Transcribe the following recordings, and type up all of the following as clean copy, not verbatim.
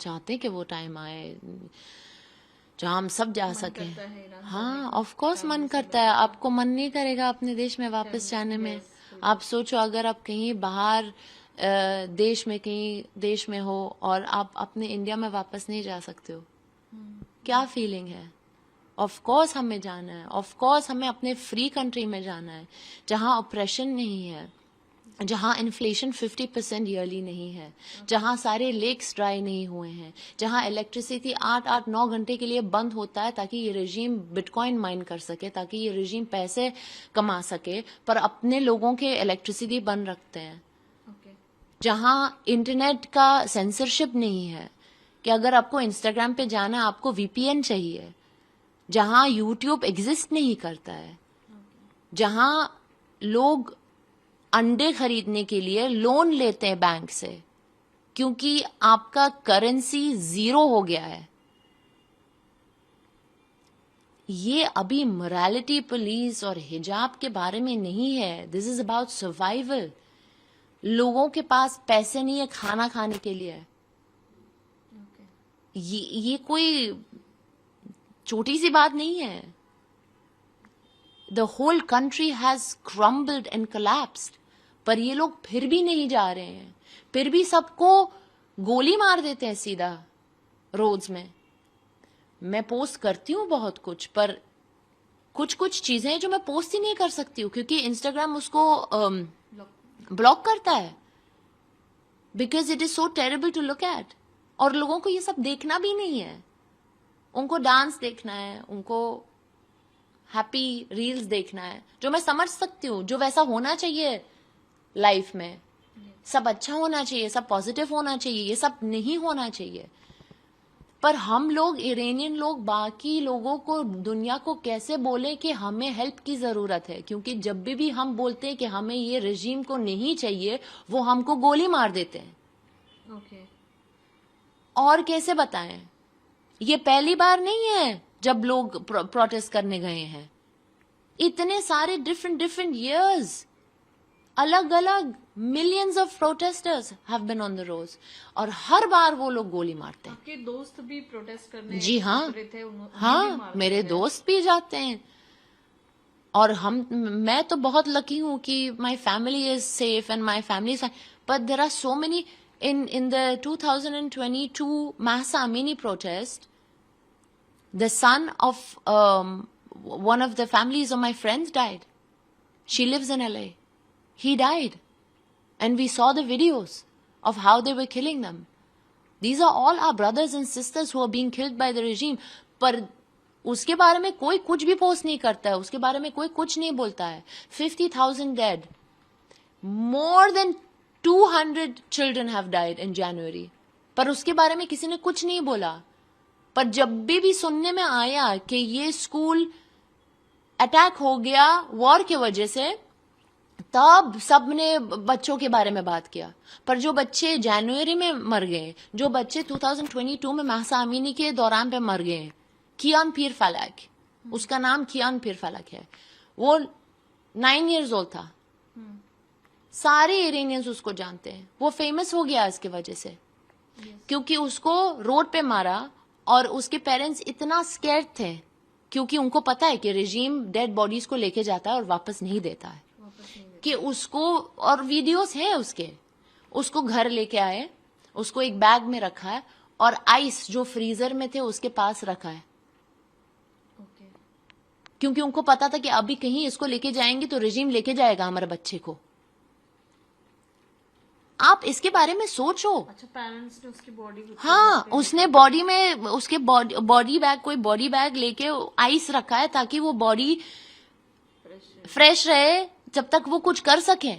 चाहते हैं कि वो टाइम आए जहाँ हम सब जा सकें। हाँ, ऑफ कोर्स मन करता है। आपको मन नहीं करेगा अपने देश में वापस जाने में? आप सोचो, अगर आप कहीं बाहर देश में, कहीं देश में हो और आप अपने इंडिया में वापस नहीं जा सकते हो, क्या फीलिंग है? ऑफ कोर्स हमें जाना है, ऑफ कोर्स हमें अपने फ्री कंट्री में जाना है, जहाँ ऑपरेशन नहीं है, जहाँ इन्फ्लेशन 50% ईयरली नहीं है, जहाँ सारे लेक्स ड्राई नहीं हुए हैं, जहाँ इलेक्ट्रिसिटी 8-9 घंटे के लिए बंद होता है ताकि ये रेजीम बिटकॉइन माइन कर सके, ताकि ये रेजीम पैसे कमा सके, पर अपने लोगों के इलेक्ट्रिसिटी बंद रखते हैं। जहाँ इंटरनेट का सेंसरशिप नहीं है कि अगर आपको इंस्टाग्राम पे जाना है आपको वीपीएन चाहिए, जहाँ यूट्यूब एग्जिस्ट नहीं करता है, जहाँ लोग अंडे खरीदने के लिए लोन लेते हैं बैंक से क्योंकि आपका करेंसी 0 हो गया है। ये अभी मोरालिटी पुलिस और हिजाब के बारे में नहीं है। This is about survival. लोगों के पास पैसे नहीं है खाना खाने के लिए। ये कोई छोटी सी बात नहीं है। The whole country has crumbled and collapsed, पर ये लोग फिर भी नहीं जा रहे हैं, फिर भी सबको गोली मार देते हैं सीधा रोड्स में। मैं पोस्ट करती हूँ बहुत कुछ, पर कुछ चीजें जो मैं पोस्ट ही नहीं कर सकती हूँ क्योंकि इंस्टाग्राम उसको ब्लॉक करता है, because it is so terrible to look at. और लोगों को ये सब देखना भी नहीं है, उनको डांस देखना है, उनको हैप्पी रील्स देखना है, जो मैं समझ सकती हूँ, जो वैसा होना चाहिए लाइफ में। सब अच्छा होना चाहिए, सब पॉजिटिव होना चाहिए, ये सब नहीं होना चाहिए। पर हम लोग इरानियन लोग बाकी लोगों को, दुनिया को कैसे बोले कि हमें हेल्प की जरूरत है, क्योंकि जब भी हम बोलते हैं कि हमें ये रजीम को नहीं चाहिए, वो हमको गोली मार देते हैं। और कैसे बताएं? ये पहली बार नहीं है जब लोग प्रोटेस्ट करने गए हैं। इतने सारे डिफरेंट ईयर्स, अलग अलग millions of protesters have been on the roads, और हर बार वो लोग गोली मारते हैं। आपके दोस्त भी प्रोटेस्ट करने जी हाँ, थे? हाँ, मेरे दोस्त भी जाते हैं। और मैं तो बहुत लकी हूँ कि my family is safe and my family, but there are so many in the 2022 Mahsa Amini protest. The son of one of the families of my friends died. She lives in LA. He died. And we saw the videos of how they were killing them. These are all our brothers and sisters who are being killed by the regime. पर उसके बारे में कोई कुछ भी post नहीं करता है, उसके बारे में कोई कुछ नहीं बोलता है। 50,000 dead. More than 200 children have died in January. पर उसके बारे में किसी ने कुछ नहीं बोला। पर जब भी सुनने में आया कि ये स्कूल अटैक हो गया वॉर की वजह से, तब सबने बच्चों के बारे में बात किया। पर जो बच्चे जनवरी में मर गए, जो बच्चे 2022 में महसा अमीनी के दौरान पे मर गए, कियान पीर फलक, उसका नाम कियान पीर फलक है, वो 9 years old था। सारे इरानियंस उसको जानते हैं। वो फेमस हो गया इसकी वजह से, क्योंकि उसको रोड पे मारा और उसके पेरेंट्स इतना स्कैर्ड थे क्योंकि उनको पता है कि रेजीम डेड बॉडीज को लेके जाता है और वापस नहीं देता है, कि उसको, और वीडियोस हैं उसके, उसको घर लेके आए, उसको एक बैग में रखा है और आइस जो फ्रीजर में थे उसके पास रखा है, क्योंकि उनको पता था कि अभी कहीं इसको लेके जाएंगे तो रेजीम लेके जाएगा हमारे बच्चे को। आप इसके बारे में सोचो। अच्छा, पेरेंट्स ने उसकी बॉडी, हाँ, उसने बॉडी में, उसके बॉडी बैग, कोई बॉडी बैग लेके आइस रखा है ताकि वो बॉडी फ्रेश रहे जब तक वो कुछ कर सके।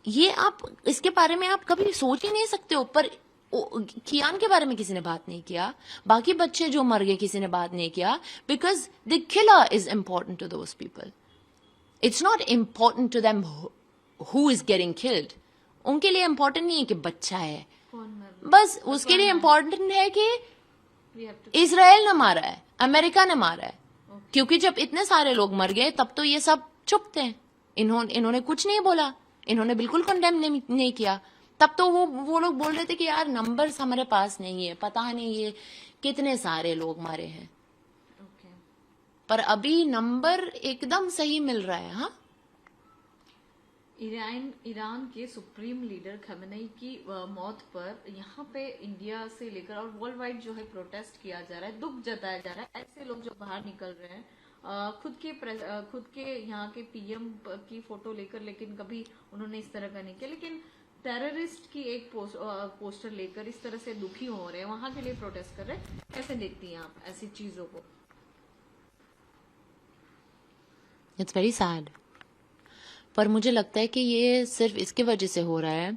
ये आप, इसके बारे में आप कभी सोच ही नहीं सकते हो। पर कियान के बारे में किसी ने बात नहीं किया, बाकी बच्चे जो मर गए किसी ने बात नहीं किया, because the killer is important to those people. It's not important to them who is getting killed. उनके लिए इम्पोर्टेंट नहीं है कि बच्चा है, बस उसके लिए इम्पोर्टेंट है कि इजराइल ने मारा है, अमेरिका ने मारा है। क्योंकि जब इतने सारे लोग मर गए तब तो ये सब चुप थे, इन्होंने कुछ नहीं बोला, इन्होंने बिल्कुल कंडेम नहीं किया। तब तो वो लोग बोल रहे थे कि यार नंबर्स हमारे पास नहीं है, पता नहीं ये कितने सारे लोग मारे हैं, ओके। पर अभी नंबर एकदम सही मिल रहा है। हाँ, ईरान के सुप्रीम लीडर खमेनेई की मौत पर यहाँ पे इंडिया से लेकर और वर्ल्ड वाइड जो है प्रोटेस्ट किया जा रहा है, दुख जताया जा रहा है। ऐसे लोग जो बाहर निकल रहे हैं खुद के यहाँ के पीएम की फोटो लेकर, लेकिन कभी उन्होंने इस तरह का नहीं किया, लेकिन टेररिस्ट की एक पोस्टर लेकर इस तरह से दुखी हो रहे हैं, वहां के लिए प्रोटेस्ट कर रहे हैं। कैसे देखती हैं आप ऐसी चीजों को? It's very sad. पर मुझे लगता है कि ये सिर्फ इसकी वजह से हो रहा है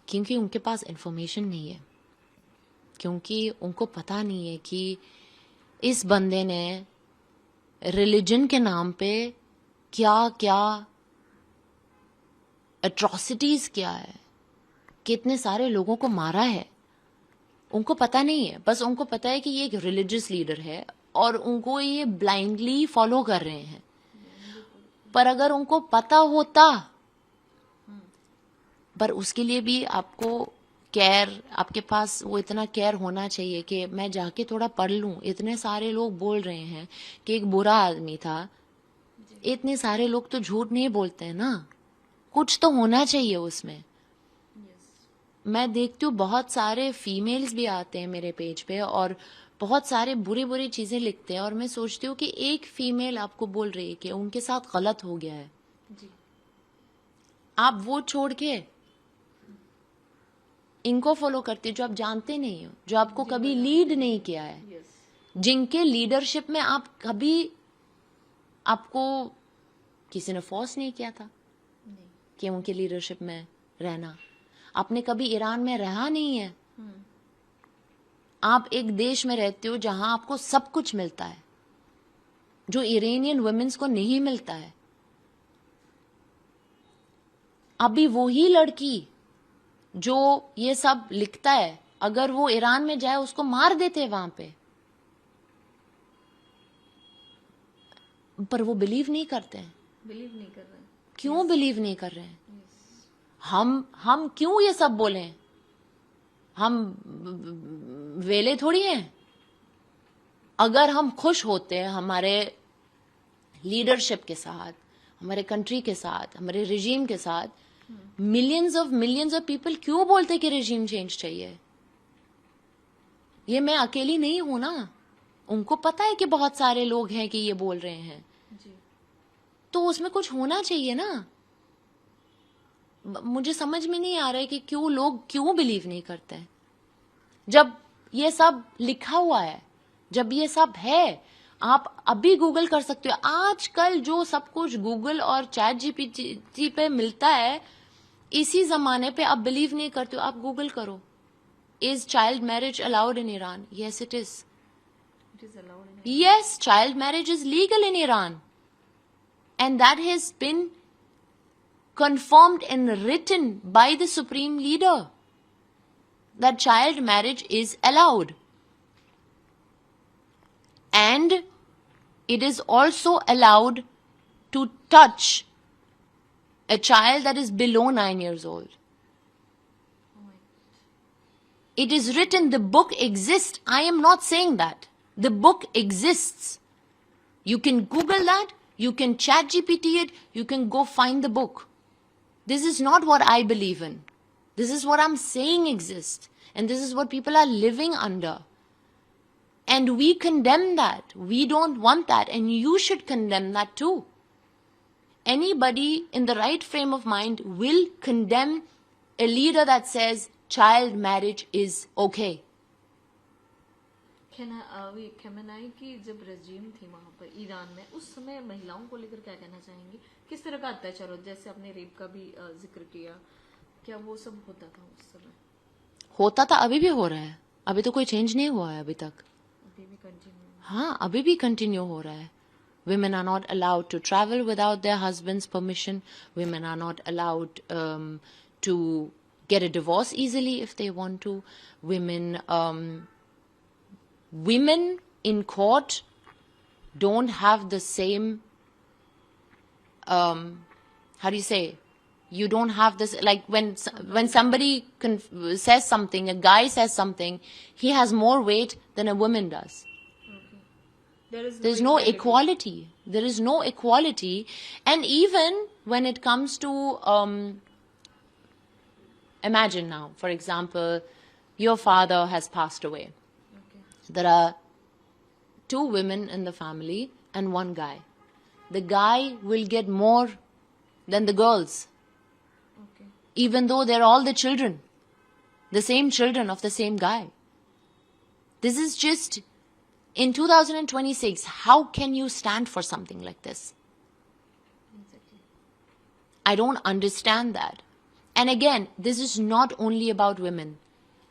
क्योंकि उनके पास इंफॉर्मेशन नहीं है, क्योंकि उनको पता नहीं है कि इस बंदे ने रिलीजन के नाम पे क्या क्या एट्रॉसिटीज किया है, कितने सारे लोगों को मारा है। उनको पता नहीं है, बस उनको पता है कि ये एक रिलीजियस लीडर है और उनको ये ब्लाइंडली फॉलो कर रहे हैं। पर अगर उनको पता होता, पर उसके लिए भी आपको केयर, आपके पास वो इतना केयर होना चाहिए कि मैं जाके थोड़ा पढ़ लूं। इतने सारे लोग बोल रहे हैं कि एक बुरा आदमी था, इतने सारे लोग तो झूठ नहीं बोलते हैं ना, कुछ तो होना चाहिए उसमें। मैं देखती हूँ बहुत सारे फीमेल्स भी आते हैं मेरे पेज पे और बहुत सारे बुरी बुरी चीजें लिखते हैं, और मैं सोचती हूँ कि एक फीमेल आपको बोल रही है कि उनके साथ गलत हो गया है, जी। आप वो छोड़ के इनको फॉलो करते हो जो आप जानते नहीं हो, जो आपको कभी लीड नहीं किया है, यस। जिनके लीडरशिप में आप कभी, आपको किसी ने फोर्स नहीं किया था नहीं। कि उनके लीडरशिप में रहना। आपने कभी ईरान में रहा नहीं है, आप एक देश में रहते हो जहां आपको सब कुछ मिलता है जो इरानियन वुमेन्स को नहीं मिलता है। अभी वही लड़की जो ये सब लिखता है, अगर वो ईरान में जाए उसको मार देते वहां पे, पर वो बिलीव नहीं करते हैं। बिलीव नहीं कर रहे हैं। क्यों बिलीव नहीं कर रहे हैं? हम क्यों ये सब बोले? हम वेले थोड़ी हैं। अगर हम खुश होते हैं हमारे लीडरशिप के साथ, हमारे कंट्री के साथ, हमारे रिजीम के साथ, मिलियंस ऑफ पीपल क्यों बोलते कि रिजीम चेंज चाहिए? ये मैं अकेली नहीं हूं ना, उनको पता है कि बहुत सारे लोग हैं कि ये बोल रहे हैं, जी। तो उसमें कुछ होना चाहिए ना। मुझे समझ में नहीं आ रहा है कि लोग क्यों बिलीव नहीं करते हैं जब ये सब लिखा हुआ है, जब ये सब है। आप अभी गूगल कर सकते हो, आजकल जो सब कुछ गूगल और चैट जीपीटी पे मिलता है, इसी जमाने पे आप बिलीव नहीं करते हो, आप गूगल करो, is child marriage allowed in Iran? Yes it is. It is allowed in Yes, child marriage is legal in Iran. And that has been confirmed and written by the supreme leader that child marriage is allowed. And it is also allowed to touch a child that is below 9 years old. It is written, the book exists. I am not saying that. The book exists. You can Google that, you can chat GPT it, you can go find the book. This is not what I believe in. This is what I'm saying exists. And this is what people are living under. And we condemn that. We don't want that. And you should condemn that too. Anybody in the right frame of mind will condemn a leader that says child marriage is okay. Khamenei की जब रजीम थी वहां पर Iran में, उस समय महिलाओं को लेकर क्या कहना चाहेंगे? किस तरह का अत्याचार हो, जैसे आपने रेप का भी जिक्र किया, क्या वो सब होता था उस समय? होता था, अभी भी हो रहा है, अभी तो कोई चेंज नहीं हुआ है अभी तक। अभी भी कंटिन्यू? हाँ, अभी भी कंटिन्यू हो रहा है। Women are not allowed to travel without their husband's permission. Women are not allowed to get a divorce easily if they want to. Women in court don't have the same, how do you say, You don't have this, like when somebody says something, a guy says something, he has more weight than a woman does. Okay. There is There's no equality. There is no equality. And even when it comes to, imagine now, for example, your father has passed away. Okay. There are 2 women in the family and 1 guy. The guy will get more than the girls, Okay. even though they're all the children, the same children of the same guy. This is just, in 2026, how can you stand for something like this? Exactly. I don't understand that. And again, this is not only about women.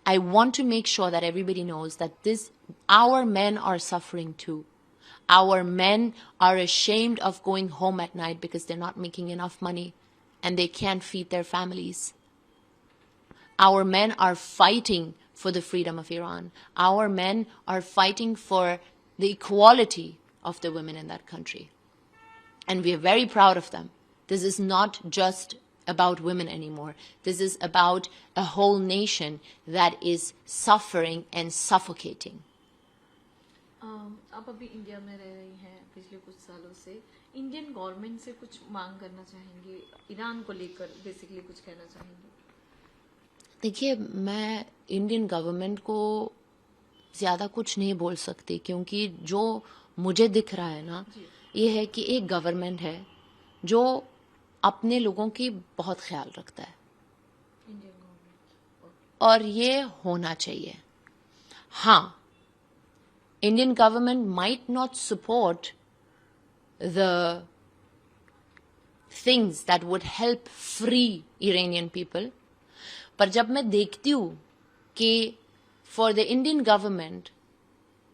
I want to make sure that everybody knows that our men are suffering too. Our men are ashamed of going home at night because they're not making enough money and they can't feed their families. Our men are fighting for the freedom of Iran. Our men are fighting for the equality of the women in that country. And we are very proud of them. This is not just about women anymore. This is about a whole nation that is suffering and suffocating. आप अभी India में रह रही हैं पिछले कुछ सालों से, इंडियन गवर्नमेंट से कुछ मांग करना चाहेंगे, ईरान को लेकर बेसिकली कुछ कहना चाहेंगे? देखिए, मैं इंडियन गवर्नमेंट को ज़्यादा कुछ नहीं बोल सकती, क्योंकि जो मुझे दिख रहा है ना, ये है कि एक गवर्नमेंट है जो अपने लोगों की बहुत ख्याल रखता है, इंडियन गवर्नमेंट। और ये होना चाहिए. हाँ, Indian government might not support the things that would help free Iranian people. पर जब मैं देखती हूँ कि for the Indian government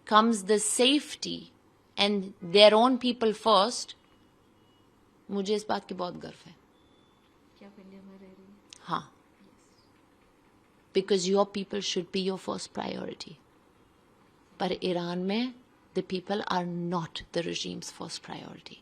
comes the safety and their own people first, मुझे इस बात की बहुत गर्व है. कि आप इंडिया में रह रही हैं? हाँ. Because your people should be your first priority. पर ईरान में the people are not the regime's first priority.